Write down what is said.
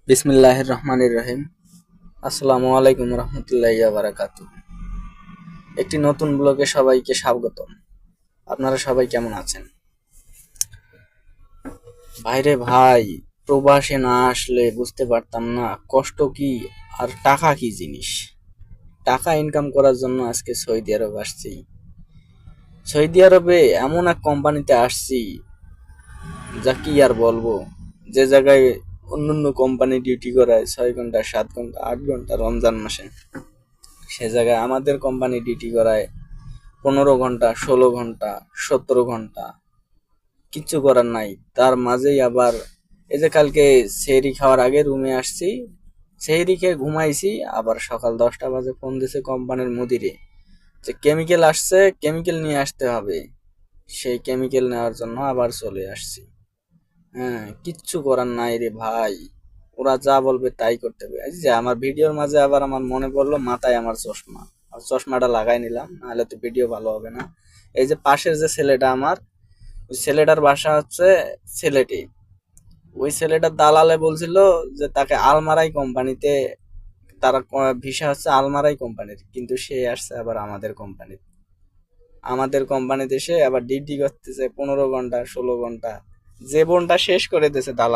বিসমিল্লাহির রহমানির রহিম। আসসালামু আলাইকুম রহমতুল্লাহি ওয়া বারাকাতুহু। একটি নতুন ব্লগে সবাইকে স্বাগতম। আপনারা সবাই কেমন আছেন? ভাইরে ভাই, প্রবাসে না আসলে বুঝতে পারতাম না কষ্ট কি আর টাকা কি জিনিস। টাকা ইনকাম করার জন্য আজকে সৌদি আরব আসছি। সৌদি আরবে এমন এক কোম্পানিতে আসছি যা কি আর বলবো, যে জায়গায় অন্যান্য কোম্পানি ডিউটি করায় 6 ঘন্টা, 7 ঘন্টা, 8 ঘন্টা রমজান মাসে, সে জায়গায় আমাদের কোম্পানি ডিউটি করায় 15 ঘন্টা, 16 ঘন্টা, 17 ঘন্টা। কিচ্ছু করার নাই। তার মাঝেই আবার এই যে কালকে সেহরি খাওয়ার আগে রুমে আসছি, সেহরি খেয়ে ঘুমাইছি, আবার সকাল 10টা বাজে ফোন দিছে কোম্পানির মুদিরে যে কেমিক্যাল আসছে, কেমিক্যাল নিয়ে আসতে হবে। সেই কেমিক্যাল নেওয়ার জন্য আবার চলে আসছি। হ্যাঁ, কিচ্ছু করার নাই রে ভাই। ওরা যা বলবে তাই করতে হবে। এই যে আমার ভিডিওর মাঝে আবার আমার মনে পড়লো মাথায় আমার চশমা, আর চশমাটা লাগাই নিলাম, নাহলে তো ভিডিও ভালো হবে না। এই যে পাশের যে ছেলেটা আমার, ওই ছেলেটার বাসা হচ্ছে সিলেটে। ওই ছেলেটার দালালে বলছিল যে তাকে আলমারাই কোম্পানিতে, তারা ভিসা হচ্ছে আলমারাই কোম্পানির, কিন্তু সে আসছে আবার আমাদের কোম্পানিতে। আমাদের কোম্পানিতে সে আবার ডিউটি করতেছে 15 ঘন্টা, 16 ঘন্টা, জীবনটা শেষ করে দিয়েছে দালাল।